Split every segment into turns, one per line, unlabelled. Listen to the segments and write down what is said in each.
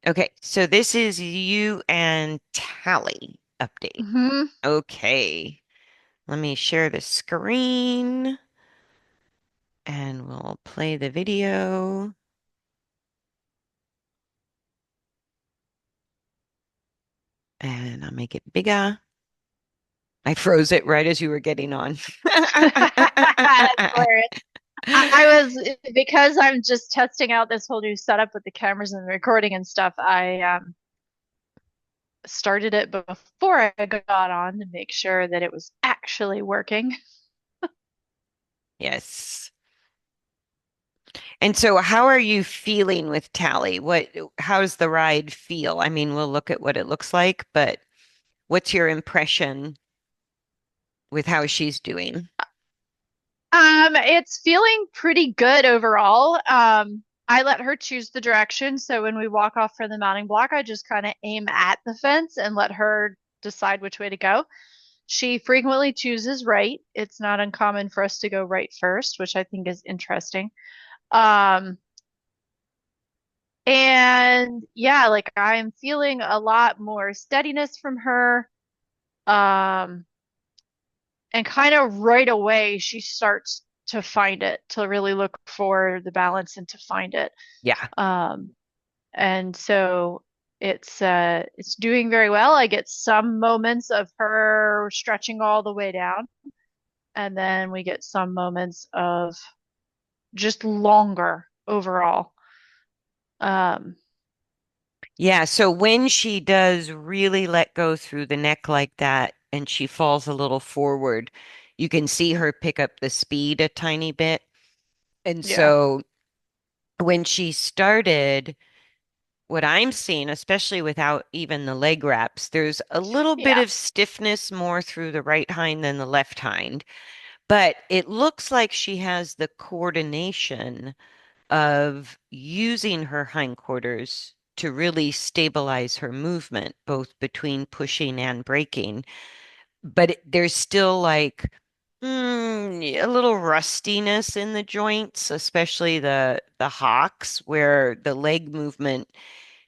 Okay, so this is you and Tally update.
Hmm.
Okay, let me share the screen and we'll play the video and I'll make it bigger. I froze it right as you were getting on.
That's hilarious. I was because I'm just testing out this whole new setup with the cameras and the recording and stuff. I started it before I got on to make sure that it was actually working.
Yes. And so how are you feeling with Tally? How's the ride feel? I mean, we'll look at what it looks like, but what's your impression with how she's doing?
It's feeling pretty good overall. I let her choose the direction, so when we walk off from the mounting block, I just kind of aim at the fence and let her decide which way to go. She frequently chooses right. It's not uncommon for us to go right first, which I think is interesting. Um, and yeah, like I'm feeling a lot more steadiness from her. Um, and kind of right away she starts to find it, to really look for the balance and to find it.
Yeah.
Um, and so it's doing very well. I get some moments of her stretching all the way down, and then we get some moments of just longer overall. Um,
Yeah, so when she does really let go through the neck like that and she falls a little forward, you can see her pick up the speed a tiny bit. And
yeah,
so when she started, what I'm seeing, especially without even the leg wraps, there's a little bit
yeah,
of stiffness more through the right hind than the left hind, but it looks like she has the coordination of using her hindquarters to really stabilize her movement, both between pushing and braking. But there's still like a little rustiness in the joints, especially the hocks, where the leg movement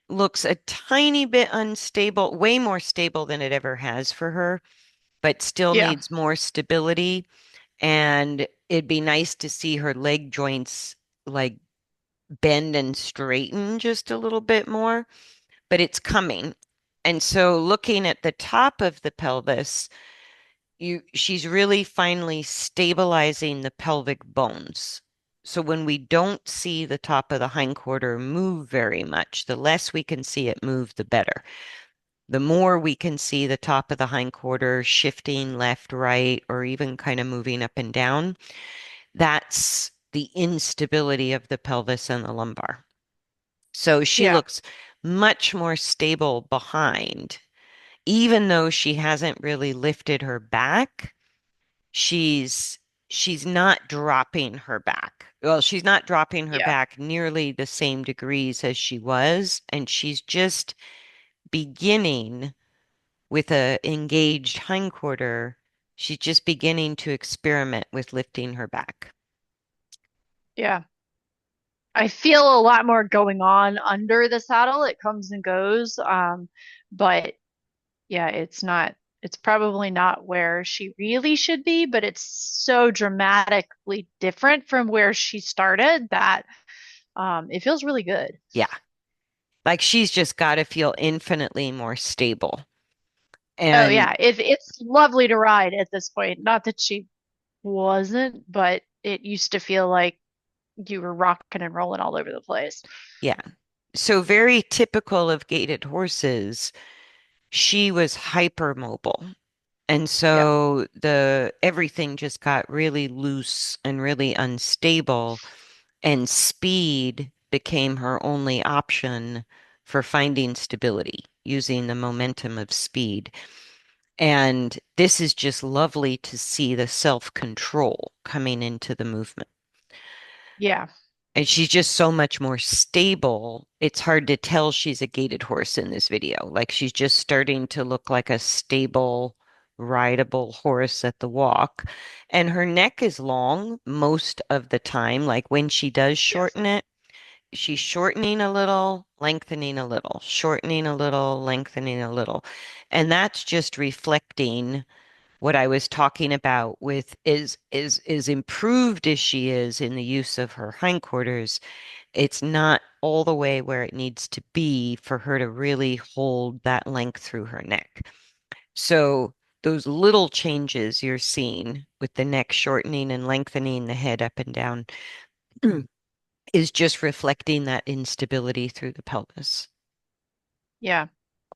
looks a tiny bit unstable, way more stable than it ever has for her, but still
yeah,
needs more stability. And it'd be nice to see her leg joints like bend and straighten just a little bit more, but it's coming. And so looking at the top of the pelvis, she's really finally stabilizing the pelvic bones. So when we don't see the top of the hindquarter move very much, the less we can see it move, the better. The more we can see the top of the hindquarter shifting left, right, or even kind of moving up and down, that's the instability of the pelvis and the lumbar. So she
yeah,
looks much more stable behind, even though she hasn't really lifted her back. She's she's not dropping her back. Well, she's not dropping her
yeah,
back nearly the same degrees as she was, and she's just beginning with a engaged hindquarter. She's just beginning to experiment with lifting her back.
yeah. I feel a lot more going on under the saddle. It comes and goes. But yeah, it's probably not where she really should be, but it's so dramatically different from where she started that it feels really good.
Yeah, like she's just got to feel infinitely more stable.
Oh
And
yeah, it's lovely to ride at this point. Not that she wasn't, but it used to feel like you were rocking and rolling all over the place.
yeah, so very typical of gaited horses, she was hypermobile. And
Yeah,
so the everything just got really loose and really unstable, and speed became her only option for finding stability, using the momentum of speed. And this is just lovely to see the self-control coming into the movement.
yeah,
And she's just so much more stable. It's hard to tell she's a gaited horse in this video. Like she's just starting to look like a stable, rideable horse at the walk. And her neck is long most of the time. Like when she does
yes,
shorten it, she's shortening a little, lengthening a little, shortening a little, lengthening a little. And that's just reflecting what I was talking about with is improved as she is in the use of her hindquarters. It's not all the way where it needs to be for her to really hold that length through her neck. So those little changes you're seeing with the neck shortening and lengthening the head up and down is just reflecting that instability through the pelvis.
Yeah.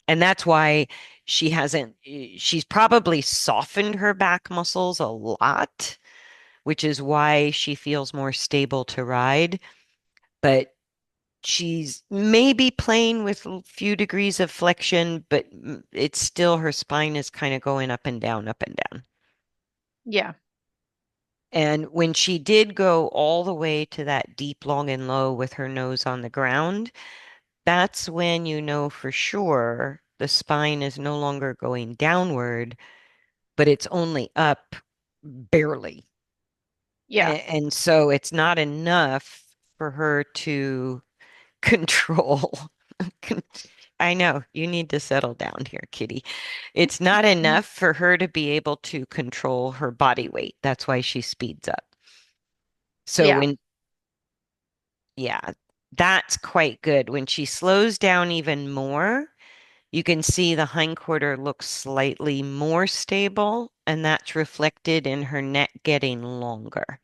And that's why she's probably softened her back muscles a lot, which is why she feels more stable to ride. But she's maybe playing with a few degrees of flexion, but it's still her spine is kind of going up and down, up and down.
Yeah.
And when she did go all the way to that deep, long, and low with her nose on the ground, that's when you know for sure the spine is no longer going downward, but it's only up barely.
Yeah.
And so it's not enough for her to control. Con- I know you need to settle down here, Kitty. It's not enough for her to be able to control her body weight. That's why she speeds up. So
Yeah.
when, yeah, that's quite good. When she slows down even more, you can see the hindquarter looks slightly more stable, and that's reflected in her neck getting longer.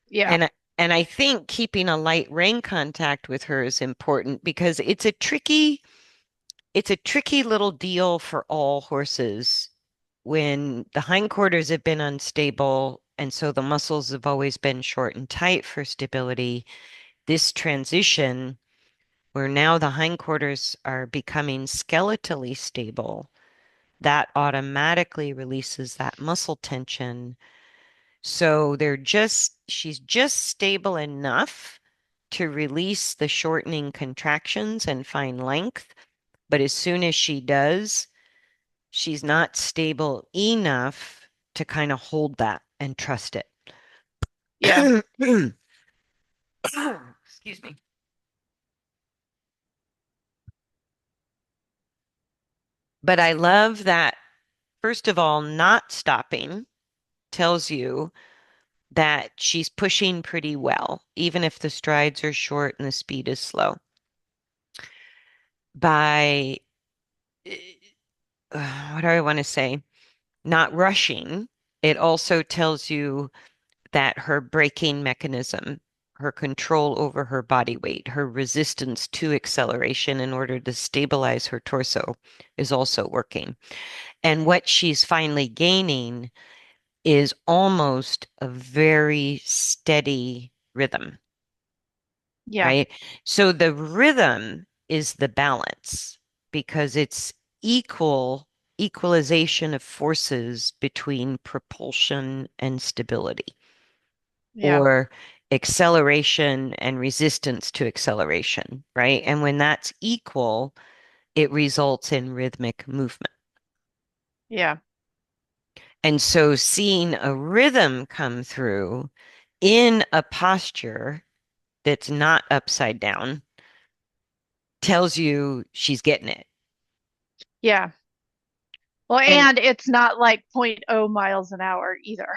Yeah.
And and I think keeping a light rein contact with her is important because it's a tricky little deal for all horses when the hindquarters have been unstable and so the muscles have always been short and tight for stability. This transition where now the hindquarters are becoming skeletally stable, that automatically releases that muscle tension. So she's just stable enough to release the shortening contractions and find length. But as soon as she does, she's not stable enough to kind of hold that and trust it.
Yeah.
Excuse me. But I love that, first of all, not stopping tells you that she's pushing pretty well, even if the strides are short and the speed is slow. By, what do I want to say? Not rushing, it also tells you that her braking mechanism, her control over her body weight, her resistance to acceleration in order to stabilize her torso is also working. And what she's finally gaining is almost a very steady rhythm,
Yeah.
right? So the rhythm is the balance because it's equalization of forces between propulsion and stability,
Yeah.
or acceleration and resistance to acceleration, right? And when that's equal, it results in rhythmic movement.
Yeah.
And so seeing a rhythm come through in a posture that's not upside down tells you she's getting it.
Yeah. Well,
And
and it's not like point oh miles an hour either.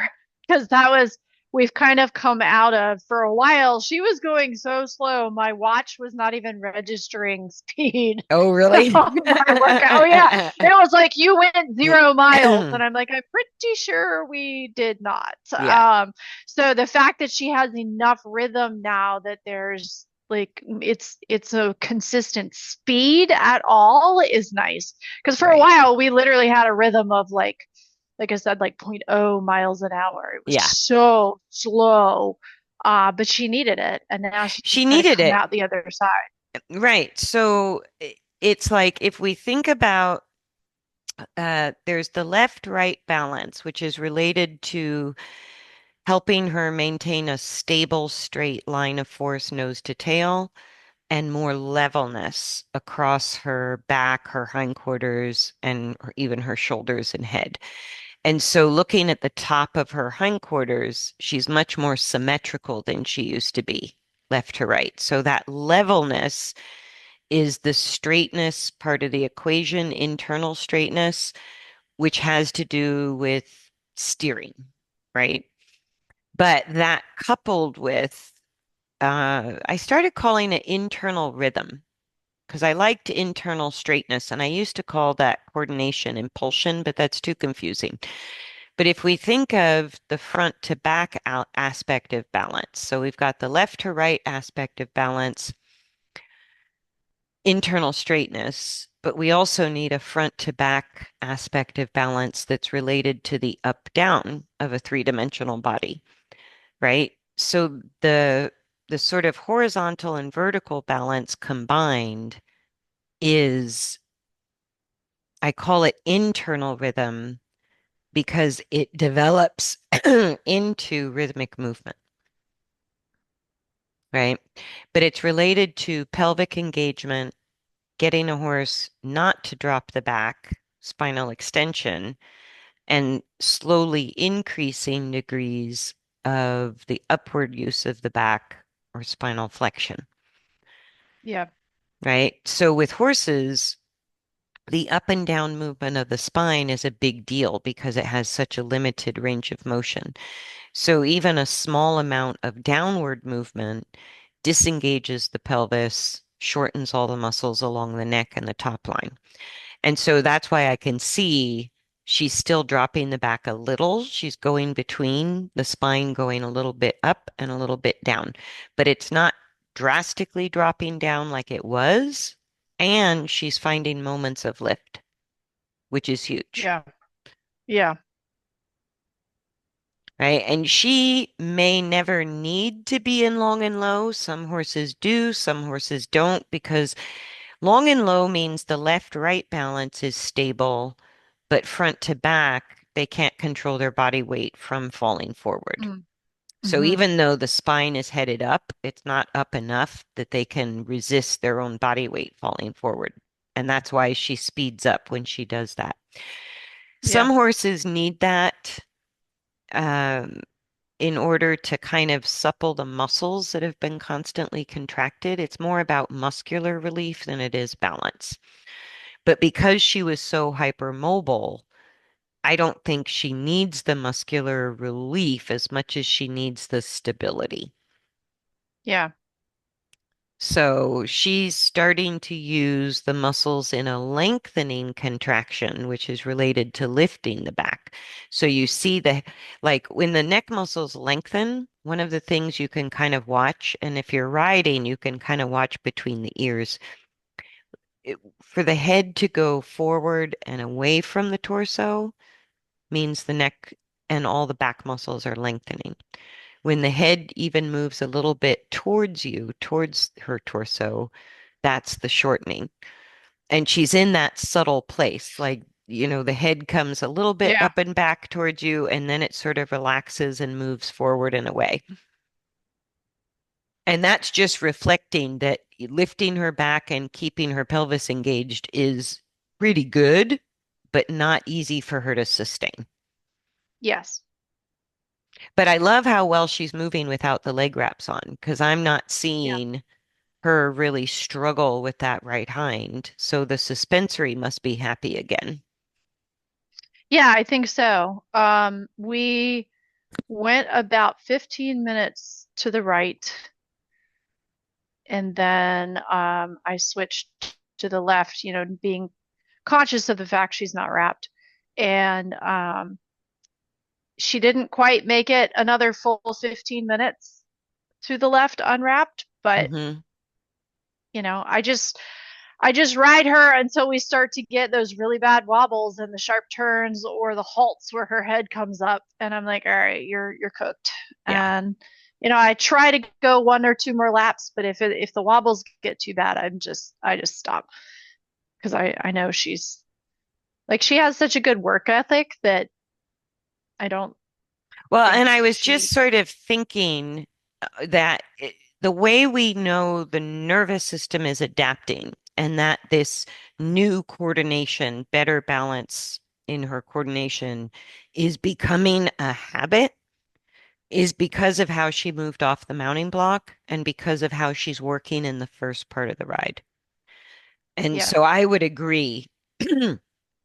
Because that was, we've kind of come out of, for a while, she was going so slow. My watch was not even registering speed
oh, really?
of my workout. Oh, yeah. It was like, you went 0 miles. And I'm like, I'm pretty sure we did not.
Yeah,
So the fact that she has enough rhythm now that there's like it's a consistent speed at all is nice, because for a
right.
while we literally had a rhythm of like I said, like point oh miles an hour. It was
Yeah.
so slow. But she needed it, and now she's
She
kind of
needed
come
it.
out the other side.
Right. So it's like if we think about there's the left-right balance, which is related to helping her maintain a stable, straight line of force, nose to tail, and more levelness across her back, her hindquarters, and even her shoulders and head. And so looking at the top of her hindquarters, she's much more symmetrical than she used to be. left to right. So that levelness is the straightness part of the equation, internal straightness, which has to do with steering, right? But that coupled with, I started calling it internal rhythm because I liked internal straightness, and I used to call that coordination impulsion, but that's too confusing. But if we think of the front to back aspect of balance, so we've got the left to right aspect of balance, internal straightness, but we also need a front to back aspect of balance that's related to the up down of a three-dimensional body, right? So the sort of horizontal and vertical balance combined is, I call it internal rhythm because it develops into rhythmic movement, right? But it's related to pelvic engagement, getting a horse not to drop the back, spinal extension, and slowly increasing degrees of the upward use of the back or spinal flexion,
Yeah.
right? So with horses, the up and down movement of the spine is a big deal because it has such a limited range of motion. So even a small amount of downward movement disengages the pelvis, shortens all the muscles along the neck and the top line. And so that's why I can see she's still dropping the back a little. She's going between the spine, going a little bit up and a little bit down, but it's not drastically dropping down like it was. And she's finding moments of lift, which is huge.
Yeah. Yeah.
Right. And she may never need to be in long and low. Some horses do, some horses don't, because long and low means the left-right balance is stable, but front to back, they can't control their body weight from falling forward.
Mm.
So
Hmm.
even though the spine is headed up, it's not up enough that they can resist their own body weight falling forward. And that's why she speeds up when she does that. Some
Yeah.
horses need that. Um, in order to kind of supple the muscles that have been constantly contracted. It's more about muscular relief than it is balance. But because she was so hypermobile, I don't think she needs the muscular relief as much as she needs the stability.
Yeah.
So she's starting to use the muscles in a lengthening contraction, which is related to lifting the back. So you see like when the neck muscles lengthen, one of the things you can kind of watch, and if you're riding, you can kind of watch between the ears. For the head to go forward and away from the torso means the neck and all the back muscles are lengthening. When the head even moves a little bit towards you, towards her torso, that's the shortening. And she's in that subtle place. Like, the head comes a little bit
Yeah.
up and back towards you, and then it sort of relaxes and moves forward and away. And that's just reflecting that lifting her back and keeping her pelvis engaged is pretty good, but not easy for her to sustain.
Yes.
But I love how well she's moving without the leg wraps on because I'm not
Yeah.
seeing her really struggle with that right hind. So the suspensory must be happy again.
Yeah, I think so. We went about 15 minutes to the right, and then I switched to the left, being conscious of the fact she's not wrapped. And she didn't quite make it another full 15 minutes to the left unwrapped, but
Hmm.
I just ride her until we start to get those really bad wobbles and the sharp turns or the halts where her head comes up, and I'm like, all right, you're cooked.
Yeah.
And I try to go one or two more laps, but if the wobbles get too bad, I just stop because I know she's like she has such a good work ethic that I don't
Well,
think
and I was just
she.
sort of thinking that the way we know the nervous system is adapting and that this new coordination, better balance in her coordination is becoming a habit. is because of how she moved off the mounting block and because of how she's working in the first part of the ride. And
Yeah.
so I would agree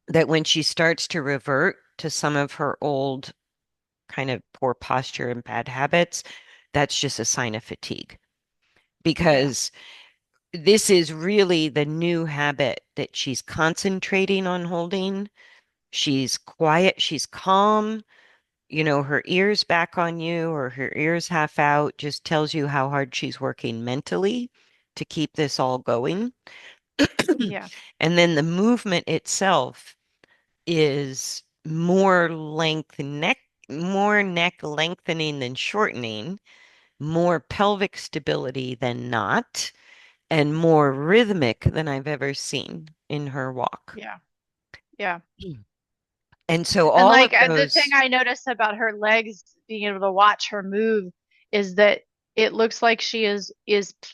that when she starts to revert to some of her old kind of poor posture and bad habits, that's just a sign of fatigue
Yeah.
because this is really the new habit that she's concentrating on holding. She's quiet, she's calm. You know, her ears back on you or her ears half out just tells you how hard she's working mentally to keep this all going.
Yeah.
And then the movement itself is more neck lengthening than shortening, more pelvic stability than not, and more rhythmic than I've ever seen in her walk.
Yeah. Yeah.
And so
And
all
like
of
the thing
those,
I noticed about her legs, being able to watch her move, is that it looks like she is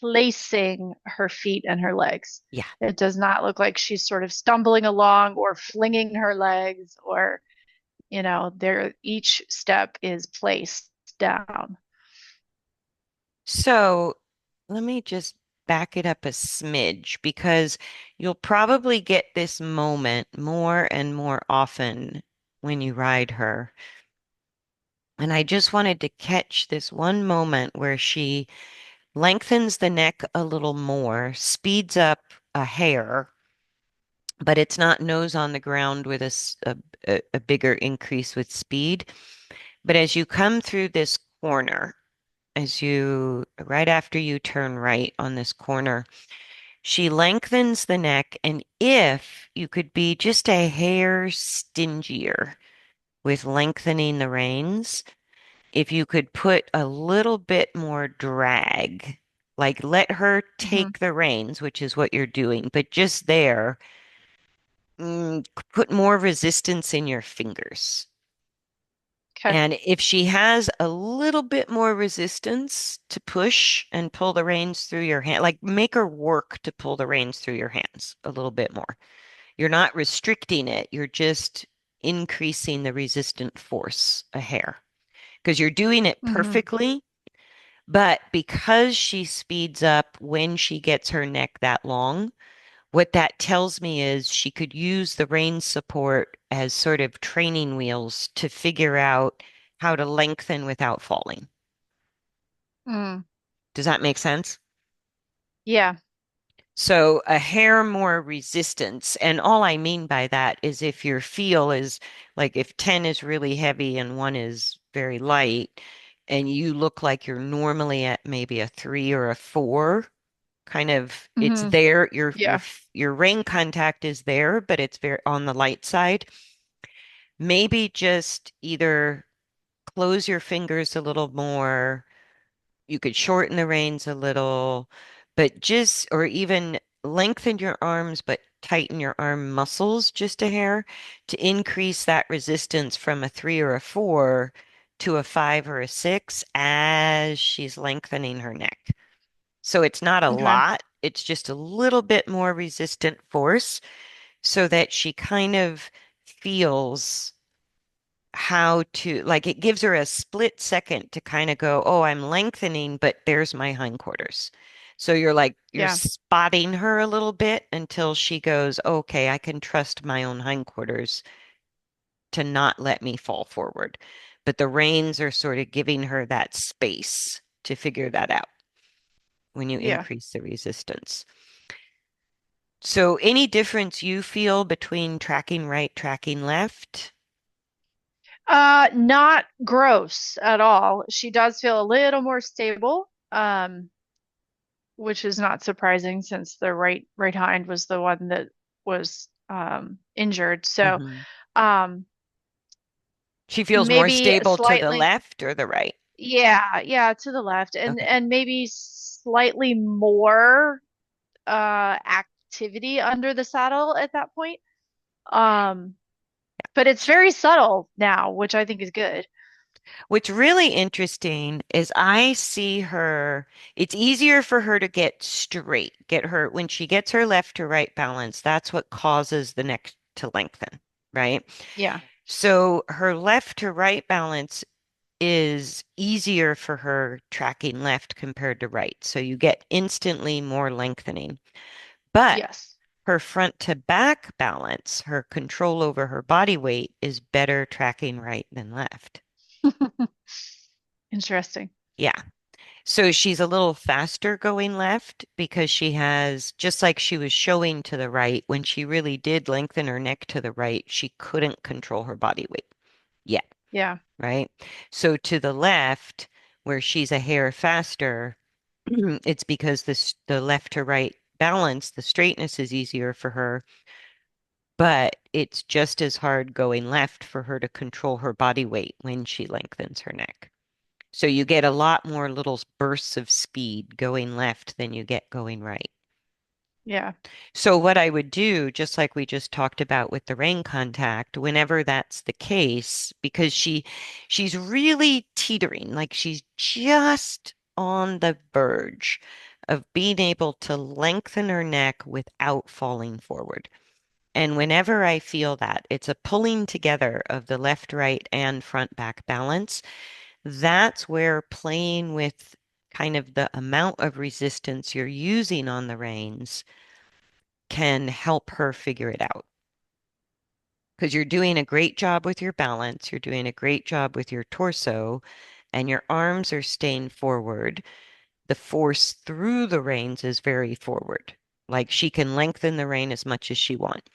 placing her feet and her legs.
yeah.
It does not look like she's sort of stumbling along or flinging her legs or, there each step is placed down.
So let me just back it up a smidge because you'll probably get this moment more and more often when you ride her. And I just wanted to catch this one moment where she lengthens the neck a little more, speeds up a hair, but it's not nose on the ground with a bigger increase with speed. But as you come through this corner, right after you turn right on this corner, she lengthens the neck. And if you could be just a hair stingier with lengthening the reins, if you could put a little bit more drag, like let her
Hmm.
take the reins, which is what you're doing, but just there, put more resistance in your fingers.
Okay.
And if she has a little bit more resistance to push and pull the reins through your hand, like make her work to pull the reins through your hands a little bit more. You're not restricting it, you're just increasing the resistant force a hair because you're doing it
Hmm.
perfectly. But because she speeds up when she gets her neck that long, what that tells me is she could use the rein support as sort of training wheels to figure out how to lengthen without falling.
Mm.
Does that make sense?
Yeah.
So a hair more resistance. And all I mean by that is if your feel is like if 10 is really heavy and one is very light, and you look like you're normally at maybe a 3 or a 4, kind of it's
Hmm.
there,
Yeah.
your ring contact is there, but it's very on the light side. Maybe just either close your fingers a little more. You could shorten the reins a little, but just, or even lengthen your arms, but tighten your arm muscles just a hair to increase that resistance from a 3 or a 4 to a 5 or a 6 as she's lengthening her neck. So it's not a
Okay.
lot, it's just a little bit more resistant force so that she kind of feels how to, like, it gives her a split second to kind of go, oh, I'm lengthening, but there's my hindquarters. So you're
Yeah.
spotting her a little bit until she goes, okay, I can trust my own hindquarters to not let me fall forward. But the reins are sort of giving her that space to figure that out when you
Yeah.
increase the resistance. So any difference you feel between tracking right, tracking left?
Not gross at all. She does feel a little more stable, which is not surprising since the right hind was the one that was injured. So,
Hmm.
um,
She feels more
maybe
stable to the
slightly,
left or the right?
yeah, yeah, to the left, and
Okay.
and maybe slightly more activity under the saddle at that point. Um, but it's very subtle now, which I think is good.
What's really interesting is I see her, it's easier for her to get straight, get her, when she gets her left to right balance, that's what causes the neck to lengthen, right?
Yeah.
So her left to right balance is easier for her tracking left compared to right. So you get instantly more lengthening. But
Yes.
her front to back balance, her control over her body weight is better tracking right than left.
Interesting.
Yeah. So she's a little faster going left because she has, just like she was showing to the right, when she really did lengthen her neck to the right, she couldn't control her body weight yet,
Yeah.
right? So to the left, where she's a hair faster, it's because the left to right balance, the straightness is easier for her, but it's just as hard going left for her to control her body weight when she lengthens her neck. So you get a lot more little bursts of speed going left than you get going right.
Yeah.
So what I would do, just like we just talked about with the rain contact, whenever that's the case, because she's really teetering, like she's just on the verge of being able to lengthen her neck without falling forward. And whenever I feel that, it's a pulling together of the left, right, and front back balance. That's where playing with kind of the amount of resistance you're using on the reins can help her figure it out. Because you're doing a great job with your balance, you're doing a great job with your torso, and your arms are staying forward. The force through the reins is very forward. Like she can lengthen the rein as much as she wants.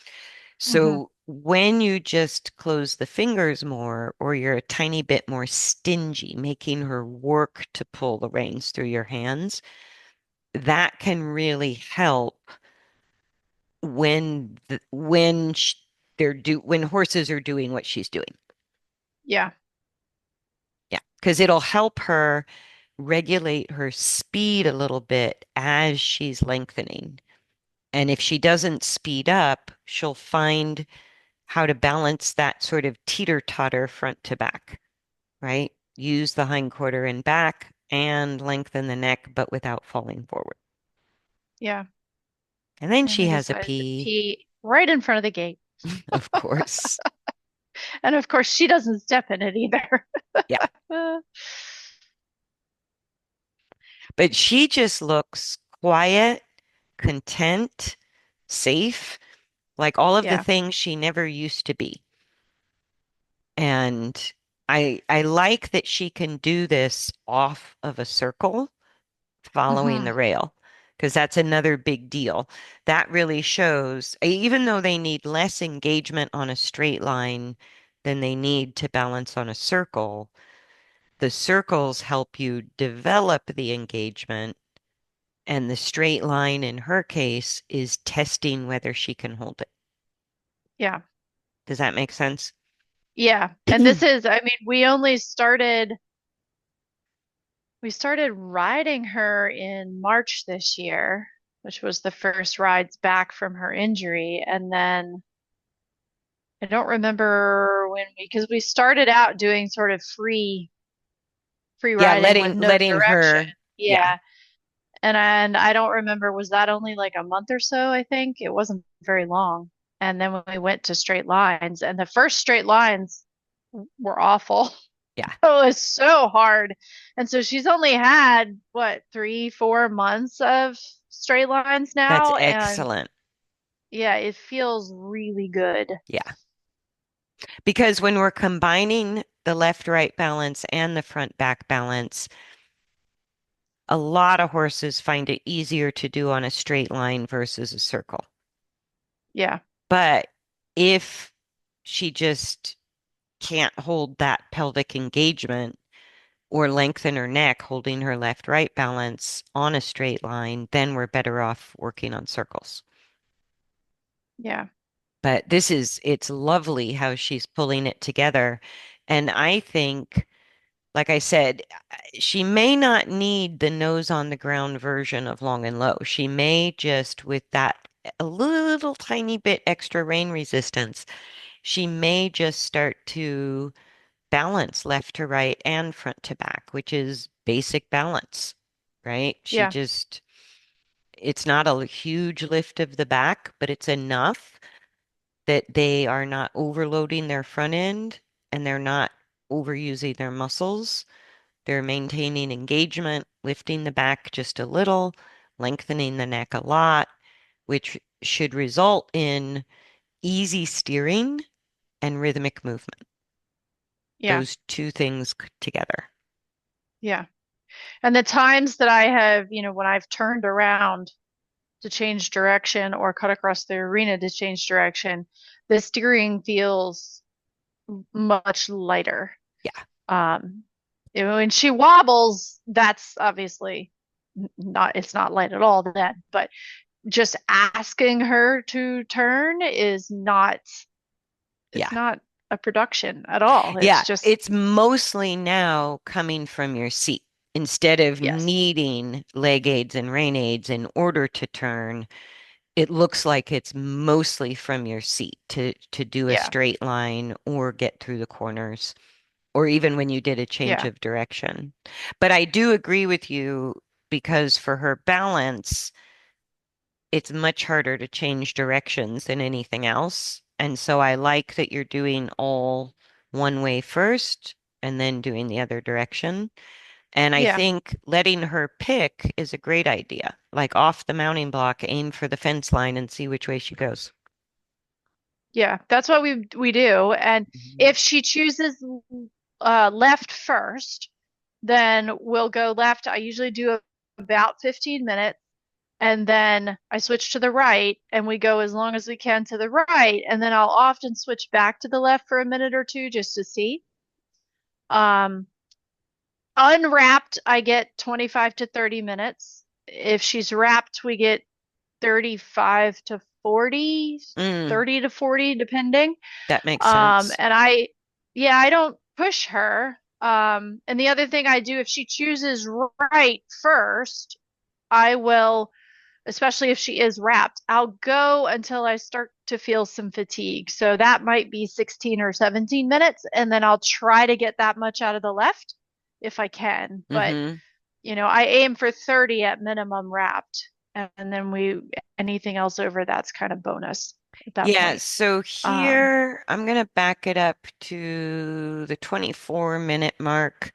Hmm.
So when you just close the fingers more, or you're a tiny bit more stingy, making her work to pull the reins through your hands, that can really help when horses are doing what she's doing.
Yeah.
Yeah, because it'll help her regulate her speed a little bit as she's lengthening. And if she doesn't speed up, she'll find how to balance that sort of teeter-totter front to back, right? Use the hindquarter and back and lengthen the neck, but without falling forward.
Yeah.
And then
And
she
I
has a
decided to
pee,
pee right in front of the gate.
of course.
And of course, she doesn't step in it either.
Yeah.
Uh,
But she just looks quiet, content, safe, like all of the
yeah.
things she never used to be. And I like that she can do this off of a circle following
Hmm.
the rail, because that's another big deal. That really shows, even though they need less engagement on a straight line than they need to balance on a circle, the circles help you develop the engagement, and the straight line in her case is testing whether she can hold it.
Yeah.
Does that make sense?
Yeah. And this is, I mean, we started riding her in March this year, which was the first rides back from her injury. And then I don't remember because we started out doing sort of free
Yeah,
riding with
letting
no
letting
direction.
her, yeah,
Yeah. And I don't remember, was that only like a month or so, I think? It wasn't very long. And then when we went to straight lines, and the first straight lines were awful.
yeah,
It was so hard. And so she's only had, what, 3, 4 months of straight lines
that's
now. And
excellent.
yeah, it feels really good.
Yeah. Because when we're combining the left right balance and the front back balance, a lot of horses find it easier to do on a straight line versus a circle.
Yeah.
But if she just can't hold that pelvic engagement or lengthen her neck holding her left right balance on a straight line, then we're better off working on circles.
Yeah.
But it's lovely how she's pulling it together. And I think, like I said, she may not need the nose on the ground version of long and low. She may just, with that a little tiny bit extra rain resistance, she may just start to balance left to right and front to back, which is basic balance, right?
Yeah.
It's not a huge lift of the back, but it's enough that they are not overloading their front end and they're not overusing their muscles. They're maintaining engagement, lifting the back just a little, lengthening the neck a lot, which should result in easy steering and rhythmic movement.
Yeah.
Those two things together.
Yeah. And the times that I have, when I've turned around to change direction or cut across the arena to change direction, the steering feels much lighter.
Yeah.
Um, when she wobbles, that's obviously it's not light at all then, but just asking her to turn is not, it's
Yeah.
not a production at all. It's
Yeah.
just,
It's mostly now coming from your seat. Instead of
yes.
needing leg aids and rein aids in order to turn, it looks like it's mostly from your seat to do a
Yeah.
straight line or get through the corners, or even when you did a change
Yeah.
of direction. But I do agree with you because for her balance, it's much harder to change directions than anything else. And so I like that you're doing all one way first and then doing the other direction. And I
Yeah.
think letting her pick is a great idea. Like off the mounting block, aim for the fence line and see which way she goes.
Yeah. That's what we do. And
Mhm.
if she chooses left first, then we'll go left. I usually do about 15 minutes. And then I switch to the right and we go as long as we can to the right. And then I'll often switch back to the left for a minute or two just to see. Um, Unwrapped, I get 25 to 30 minutes. If she's wrapped, we get 35 to 40,
Mm,
30 to 40, depending.
that makes sense.
And yeah, I don't push her. And the other thing I do, if she chooses right first, I will, especially if she is wrapped, I'll go until I start to feel some fatigue. So that might be 16 or 17 minutes. And then I'll try to get that much out of the left if I can. But,
Hmm.
I aim for 30 at minimum wrapped. And then anything else over that's kind of bonus at that
Yeah,
point.
so
Um,
here I'm going to back it up to the 24-minute mark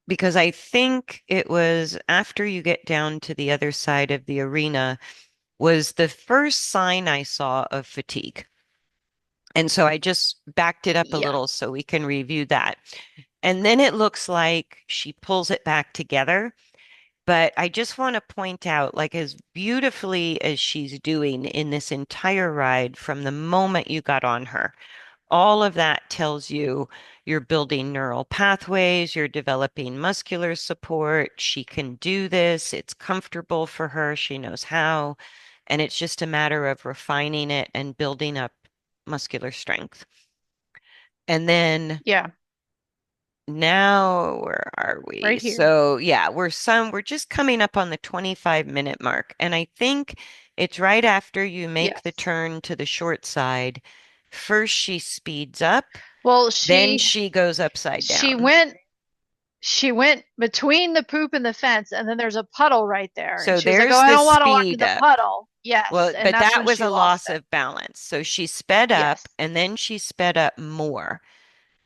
because I think it was after you get down to the other side of the arena was the first sign I saw of fatigue. And so I just backed it up a
yeah,
little so we can review that. And then it looks like she pulls it back together. But I just want to point out, like, as beautifully as she's doing in this entire ride from the moment you got on her, all of that tells you you're building neural pathways, you're developing muscular support. She can do this. It's comfortable for her. She knows how. And it's just a matter of refining it and building up muscular strength. And then
yeah,
now, where are we?
right here.
So, yeah, we're just coming up on the 25-minute mark. And I think it's right after you make the
Yes.
turn to the short side. First, she speeds up,
Well,
then she goes upside
she
down.
went she went between the poop and the fence, and then there's a puddle right there. And
So
she was like, "Oh,
there's
I
the
don't want to walk in
speed
the
up.
puddle." Yes,
Well,
and
but
that's
that
when
was
she
a
lost
loss
it.
of balance. So she sped up
Yes.
and then she sped up more.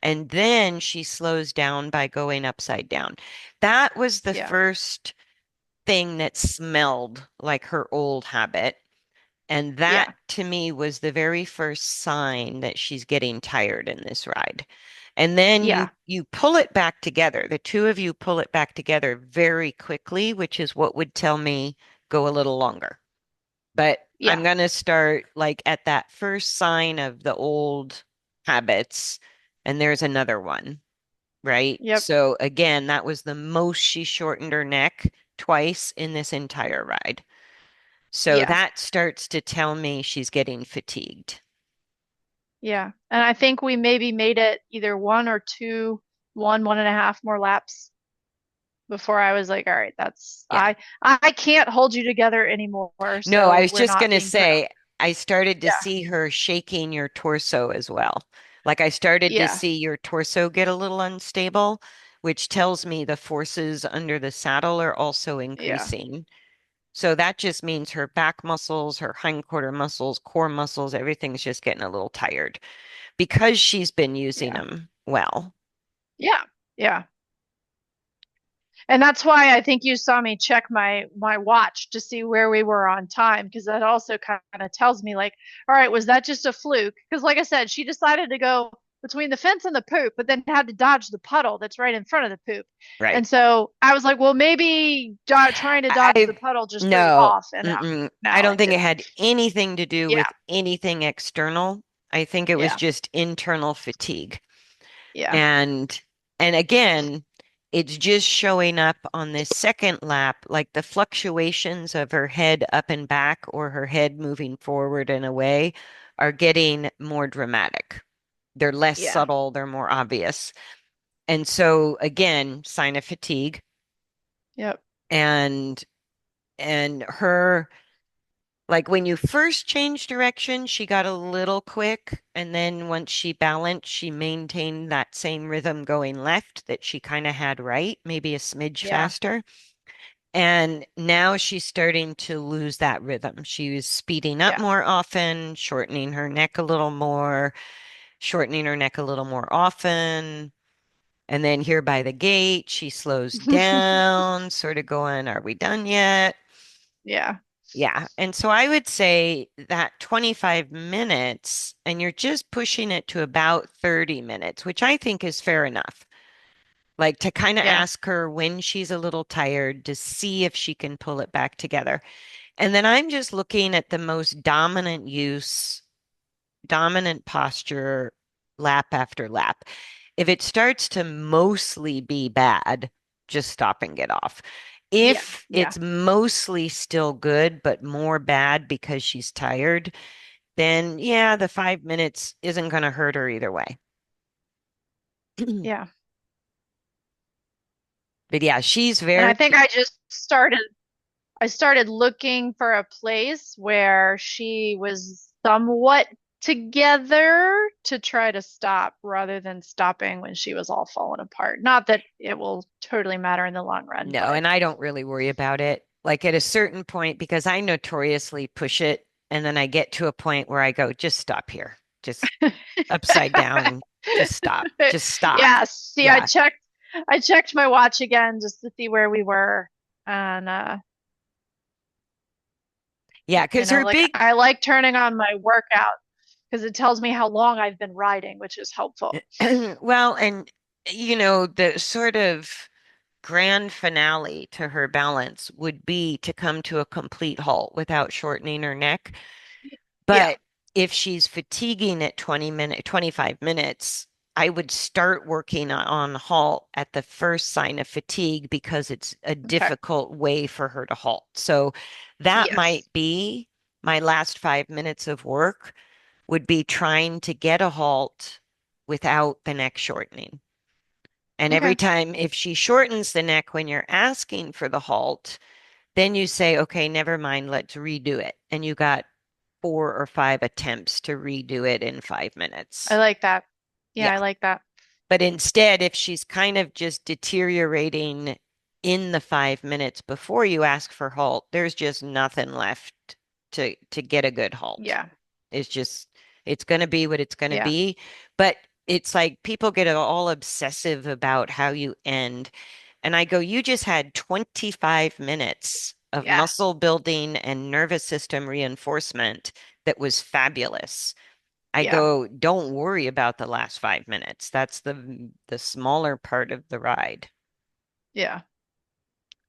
And then she slows down by going upside down. That was the
Yeah.
first thing that smelled like her old habit. And that
Yeah.
to me was the very first sign that she's getting tired in this ride. And then you
Yeah.
you pull it back together. The two of you pull it back together very quickly, which is what would tell me go a little longer. But I'm
Yeah.
going to start like at that first sign of the old habits, and there's another one, right?
Yep.
So again, that was the most she shortened her neck twice in this entire ride. So
Yeah.
that starts to tell me she's getting fatigued.
Yeah. And I think we maybe made it either one or two, 1.5 more laps before I was like, all right, that's
Yeah.
I can't hold you together anymore,
No, I
so
was
we're
just
not
going to
being productive.
say, I started to
Yeah.
see her shaking your torso as well. Like I started to
Yeah.
see your torso get a little unstable, which tells me the forces under the saddle are also
Yeah.
increasing. So that just means her back muscles, her hindquarter muscles, core muscles, everything's just getting a little tired because she's been using
Yeah.
them well.
Yeah. Yeah. And that's why I think you saw me check my watch to see where we were on time, because that also kind of tells me like, all right, was that just a fluke? Because like I said, she decided to go between the fence and the poop, but then had to dodge the puddle that's right in front of the poop.
Right.
And so I was like, well, maybe trying to dodge the
I
puddle just threw you
no,
off, and
I
now
don't
it
think it
didn't.
had anything to do
Yeah,
with anything external. I think it was
yeah,
just internal fatigue.
yeah,
And and again, it's just showing up on this second lap, like the fluctuations of her head up and back or her head moving forward and away are getting more dramatic. They're less
yeah,
subtle, they're more obvious. And so again, sign of fatigue
yep,
and her like when you first changed direction, she got a little quick, and then once she balanced, she maintained that same rhythm going left that she kind of had right, maybe a smidge
yeah,
faster. And now she's starting to lose that rhythm. She was speeding up
yeah.
more often, shortening her neck a little more, shortening her neck a little more often. And then here by the gate, she slows down, sort of going, "Are we done yet?"
Yeah,
Yeah. And so I would say that 25 minutes, and you're just pushing it to about 30 minutes, which I think is fair enough. Like to kind of
yeah,
ask her when she's a little tired to see if she can pull it back together. And then I'm just looking at the most dominant use, dominant posture, lap after lap. If it starts to mostly be bad, just stop and get off.
yeah,
If
yeah.
it's mostly still good, but more bad because she's tired, then yeah, the 5 minutes isn't going to hurt her either way.
Yeah.
But yeah, she's
And I
very,
think I started looking for a place where she was somewhat together to try to stop rather than stopping when she was all falling apart. Not that it will totally matter in the long run,
no,
but
and I don't really worry about it. Like at a certain point, because I notoriously push it, and then I get to a point where I go, just stop here. Just upside down. Just stop. Just stop.
yeah, see,
Yeah.
I checked my watch again just to see where we were. And
Yeah. Because her
like
big,
I like turning on my workout because it tells me how long I've been riding, which is helpful.
well, and the sort of grand finale to her balance would be to come to a complete halt without shortening her neck.
Yeah.
But if she's fatiguing at 25 minutes, I would start working on halt at the first sign of fatigue because it's a
Okay.
difficult way for her to halt. So that
Yes.
might be my last 5 minutes of work would be trying to get a halt without the neck shortening. And every
Okay.
time, if she shortens the neck when you're asking for the halt, then you say, okay, never mind, let's redo it. And you got 4 or 5 attempts to redo it in 5 minutes.
I like that. Yeah,
Yeah.
I like that.
But instead, if she's kind of just deteriorating in the 5 minutes before you ask for halt, there's just nothing left to get a good halt.
Yeah.
It's just it's going to be what it's going to
Yeah.
be. But it's like people get all obsessive about how you end. And I go, you just had 25 minutes of
Yeah.
muscle building and nervous system reinforcement that was fabulous. I
Yeah.
go, don't worry about the last 5 minutes. That's the smaller part of the ride.
Yeah.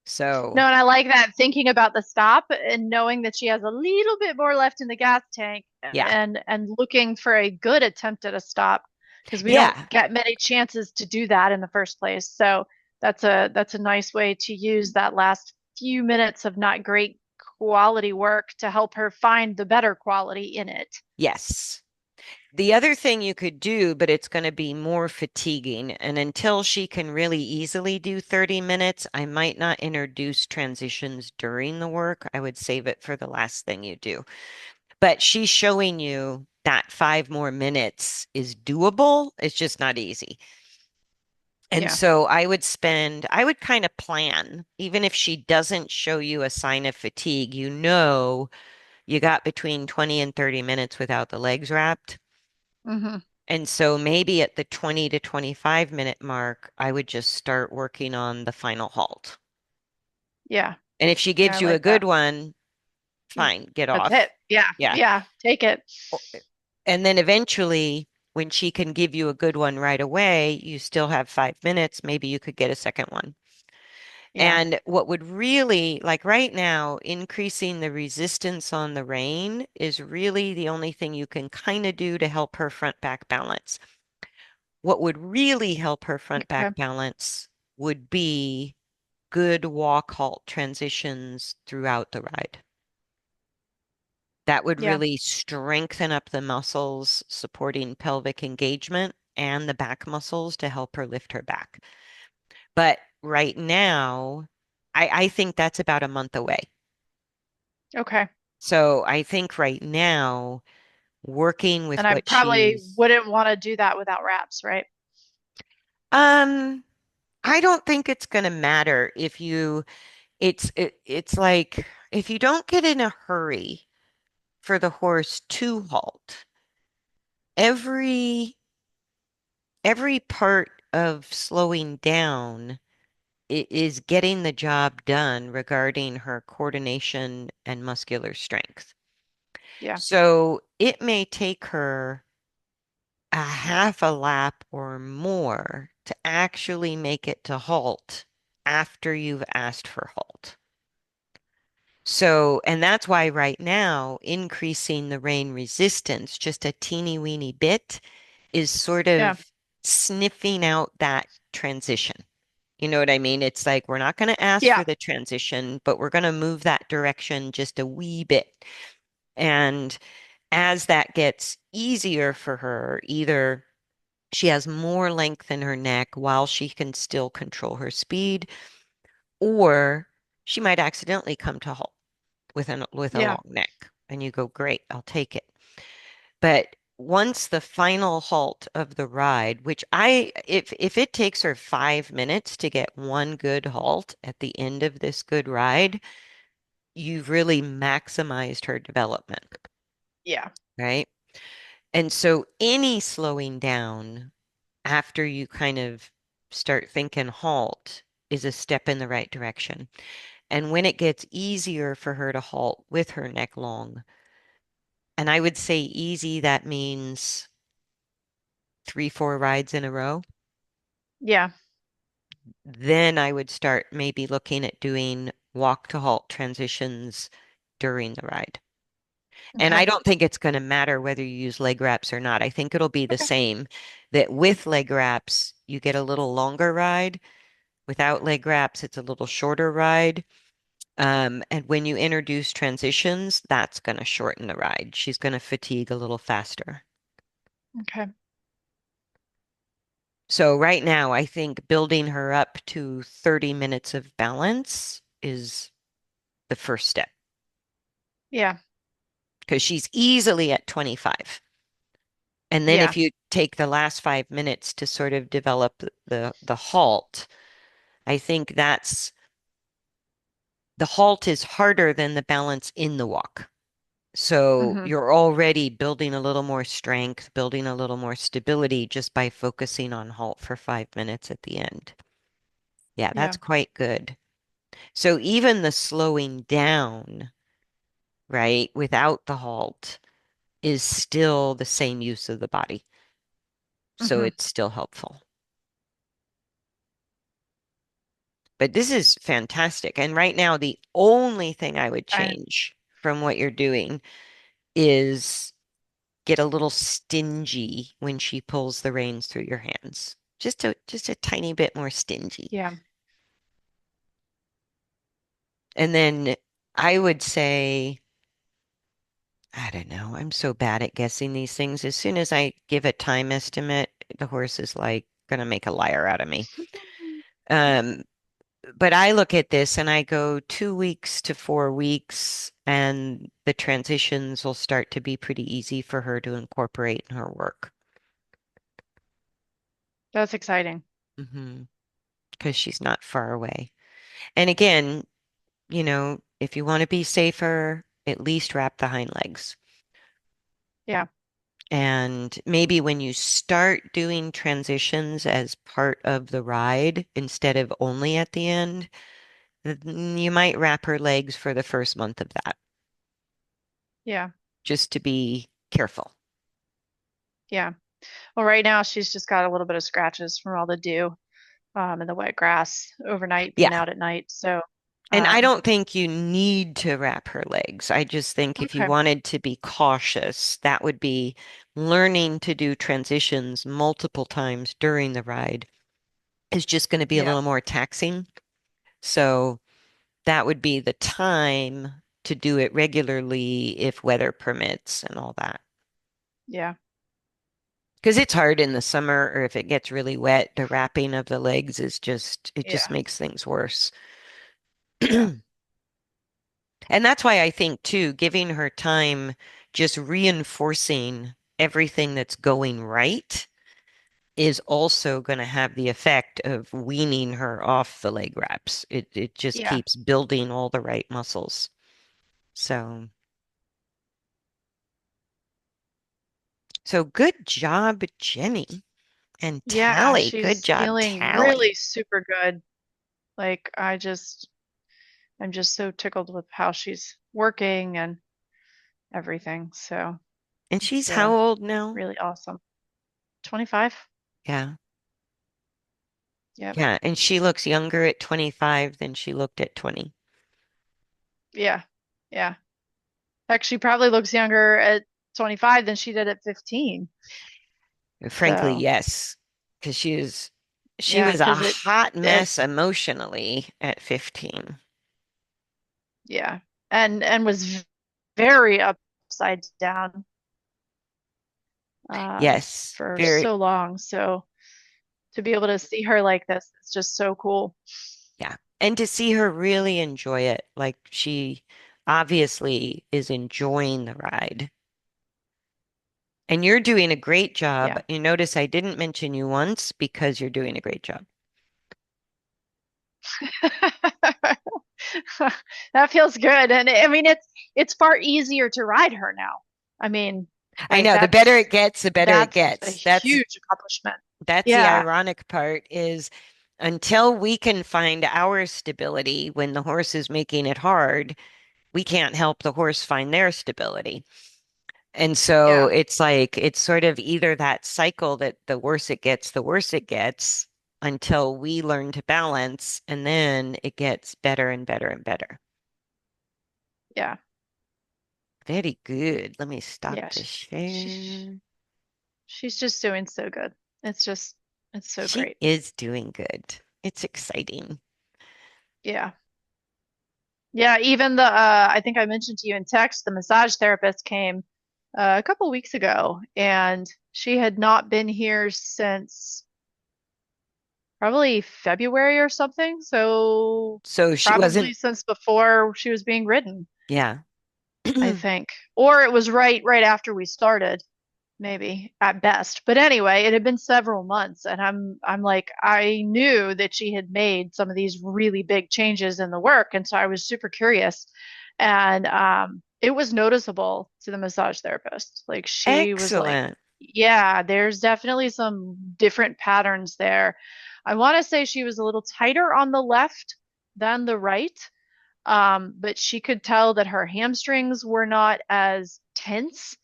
So,
No, and I like that thinking about the stop and knowing that she has a little bit more left in the gas tank
yeah.
and looking for a good attempt at a stop because we don't
Yeah.
get many chances to do that in the first place. So that's a nice way to use that last few minutes of not great quality work to help her find the better quality in it.
Yes. The other thing you could do, but it's going to be more fatiguing, and until she can really easily do 30 minutes, I might not introduce transitions during the work. I would save it for the last thing you do. But she's showing you that 5 more minutes is doable. It's just not easy. And
Yeah.
so I would kind of plan, even if she doesn't show you a sign of fatigue, you got between 20 and 30 minutes without the legs wrapped.
Hmm.
And so maybe at the 20 to 25-minute mark, I would just start working on the final halt.
Yeah.
And if she
Yeah, I
gives you a
like
good
that.
one,
Mm,
fine, get
that's it.
off.
Yeah.
Yeah.
Yeah. Take it.
And then eventually, when she can give you a good one right away, you still have 5 minutes. Maybe you could get a second one.
Yeah.
And what would really, like right now, increasing the resistance on the rein is really the only thing you can kind of do to help her front back balance. What would really help her front
Okay.
back balance would be good walk halt transitions throughout the ride. That would
Yeah.
really strengthen up the muscles supporting pelvic engagement and the back muscles to help her lift her back. But right now, I think that's about a month away.
Okay.
So I think right now, working with
And I
what
probably
she's,
wouldn't want to do that without wraps, right?
um, I don't think it's going to matter if it's like if you don't get in a hurry for the horse to halt, every every part of slowing down is getting the job done regarding her coordination and muscular strength.
Yeah.
So it may take her a half a lap or more to actually make it to halt after you've asked for halt. So, and that's why right now, increasing the rain resistance just a teeny weeny bit is sort
Yeah.
of sniffing out that transition. You know what I mean? It's like we're not going to ask for
Yeah.
the transition, but we're going to move that direction just a wee bit. And as that gets easier for her, either she has more length in her neck while she can still control her speed, or she might accidentally come to halt with a
Yeah.
long neck. And you go, great, I'll take it. But once the final halt of the ride, which if it takes her 5 minutes to get one good halt at the end of this good ride, you've really maximized her development,
Yeah.
right? And so any slowing down after you kind of start thinking halt is a step in the right direction. And when it gets easier for her to halt with her neck long, and I would say easy, that means 3, 4 rides in a row.
Yeah.
Then I would start maybe looking at doing walk to halt transitions during the ride. And I
Okay.
don't think it's going to matter whether you use leg wraps or not. I think it'll be the
Okay.
same that with leg wraps, you get a little longer ride. Without leg wraps, it's a little shorter ride. And when you introduce transitions, that's going to shorten the ride. She's going to fatigue a little faster.
Okay.
So right now, I think building her up to 30 minutes of balance is the first step
Yeah.
because she's easily at 25. And then if
Yeah.
you take the last 5 minutes to sort of develop the halt, I think the halt is harder than the balance in the walk. So
Hmm.
you're already building a little more strength, building a little more stability just by focusing on halt for 5 minutes at the end. Yeah, that's
Yeah.
quite good. So even the slowing down, right, without the halt is still the same use of the body. So
Hmm.
it's still helpful. But this is fantastic. And right now, the only thing I would
I,
change from what you're doing is get a little stingy when she pulls the reins through your hands. Just a tiny bit more stingy.
yeah.
And then I would say, I don't know, I'm so bad at guessing these things. As soon as I give a time estimate, the horse is like gonna make a liar out of me. Um, but I look at this and I go 2 weeks to 4 weeks, and the transitions will start to be pretty easy for her to incorporate in her work.
That's exciting.
Because she's not far away. And again, if you want to be safer, at least wrap the hind legs.
Yeah.
And maybe when you start doing transitions as part of the ride instead of only at the end, you might wrap her legs for the first month of that,
Yeah.
just to be careful.
Yeah. Well, right now she's just got a little bit of scratches from all the dew and the wet grass overnight being
Yeah.
out at night. So,
And I
um,
don't think you need to wrap her legs. I just think if you
okay.
wanted to be cautious, that would be learning to do transitions multiple times during the ride is just going to be a
Yeah.
little more taxing. So that would be the time to do it regularly if weather permits and all that.
Yeah.
Because it's hard in the summer, or if it gets really wet, the wrapping of the legs is just, it just
Yeah.
makes things worse.
Yeah.
And that's why I think too, giving her time, just reinforcing everything that's going right is also going to have the effect of weaning her off the leg wraps. It just
Yeah.
keeps building all the right muscles. So, so good job, Jenny and
Yeah.
Tally. Good
She's
job,
feeling really
Tally.
super good. Like, I'm just so tickled with how she's working and everything. So
And
it's
she's how old now?
really awesome. 25?
Yeah.
Yep.
Yeah. And she looks younger at 25 than she looked at 20.
Yeah. Yeah. Heck, she probably looks younger at 25 than she did at 15.
Frankly,
So,
yes, because she
yeah,
was a
because
hot
it,
mess emotionally at 15.
yeah, and was very upside down uh,
Yes,
for
very,
so long. So to be able to see her like this, it's just so cool.
yeah. And to see her really enjoy it, like she obviously is enjoying the ride. And you're doing a great job.
Yeah.
You notice I didn't mention you once because you're doing a great job.
That feels good. And I mean, it's far easier to ride her now. I mean,
I
like
know the better it gets, the better it
that's a
gets.
huge accomplishment.
That's the
Yeah.
ironic part is until we can find our stability when the horse is making it hard, we can't help the horse find their stability. And so
Yeah.
it's like it's sort of either that cycle that the worse it gets, the worse it gets until we learn to balance, and then it gets better and better and better.
Yeah.
Very good. Let me stop
Yeah.
the
She's
share.
she's just doing so good. It's just it's so
She
great.
is doing good. It's exciting.
Yeah. Yeah, even the I think I mentioned to you in text, the massage therapist came a couple weeks ago and she had not been here since probably February or something. So
So she
probably
wasn't,
since before she was being ridden,
yeah.
I think. Or it was right after we started. Maybe at best. But anyway, it had been several months and I'm like I knew that she had made some of these really big changes in the work and so I was super curious and it was noticeable to the massage therapist. Like she was like,
Excellent.
yeah, there's definitely some different patterns there. I want to say she was a little tighter on the left than the right. But she could tell that her hamstrings were not as tense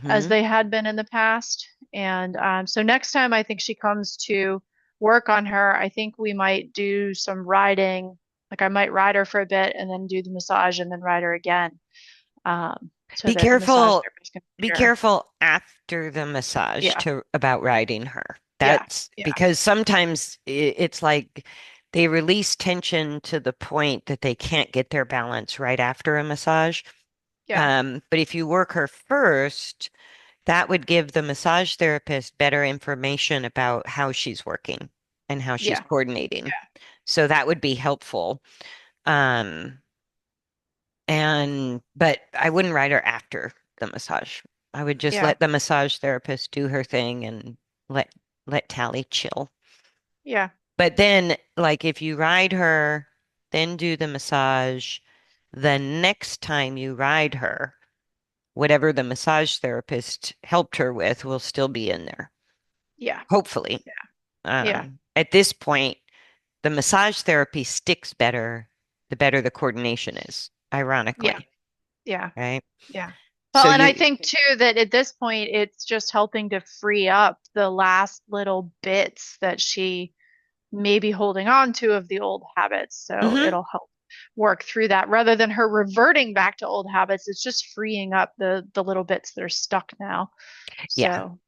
as
Hmm.
they had been in the past. And so next time I think she comes to work on her, I think we might do some riding. Like I might ride her for a bit and then do the massage and then ride her again, so
Be
that the massage
careful.
therapist can
Be
see her.
careful after the massage
Yeah,
to about riding her.
yeah,
That's
yeah,
because sometimes it's like they release tension to the point that they can't get their balance right after a massage.
yeah,
But if you work her first, that would give the massage therapist better information about how she's working and how she's
yeah,
coordinating.
yeah,
So that would be helpful. Um, but I wouldn't ride her after the massage. I would just
yeah,
let the massage therapist do her thing and let let Tally chill.
yeah,
But then, like if you ride her, then do the massage, the next time you ride her, whatever the massage therapist helped her with will still be in there,
Yeah.
hopefully.
Yeah. Yeah.
At this point, the massage therapy sticks better the better the coordination is,
Yeah.
ironically,
Yeah.
right?
Yeah.
So
Well, and I
you,
think too that at this point it's just helping to free up the last little bits that she may be holding on to of the old habits. So
hmm
it'll help work through that rather than her reverting back to old habits. It's just freeing up the little bits that are stuck now.
yeah.
So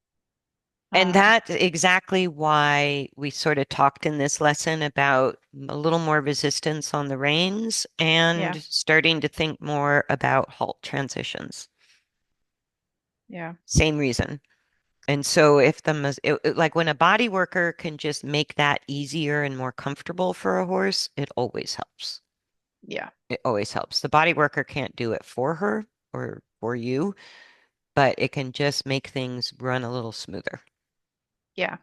And
um
that's exactly why we sort of talked in this lesson about a little more resistance on the reins and
yeah,
starting to think more about halt transitions.
yeah,
Same reason. And so if like when a body worker can just make that easier and more comfortable for a horse, it always helps.
yeah,
It always helps. The body worker can't do it for her or for you, but it can just make things run a little smoother.
yeah.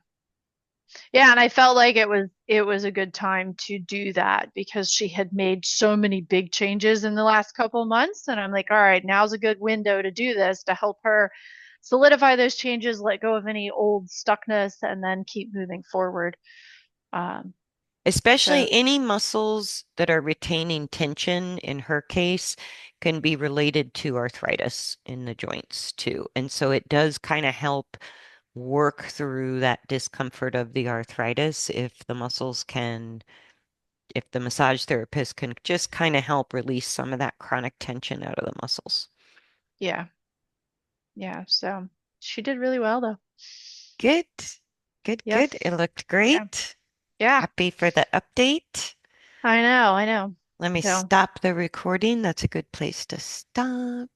Yeah, and I felt like it was a good time to do that because she had made so many big changes in the last couple months, and I'm like, all right, now's a good window to do this to help her solidify those changes, let go of any old stuckness, and then keep moving forward. Um, so
Especially any muscles that are retaining tension in her case can be related to arthritis in the joints too. And so it does kind of help work through that discomfort of the arthritis if the massage therapist can just kind of help release some of that chronic tension out of the muscles.
yeah, yeah. So she did really well though.
Good, good, good. It
Yes.
looked
Yeah.
great.
Yeah.
Happy for the update.
I know. I know.
Let me
So
stop the recording. That's a good place to stop.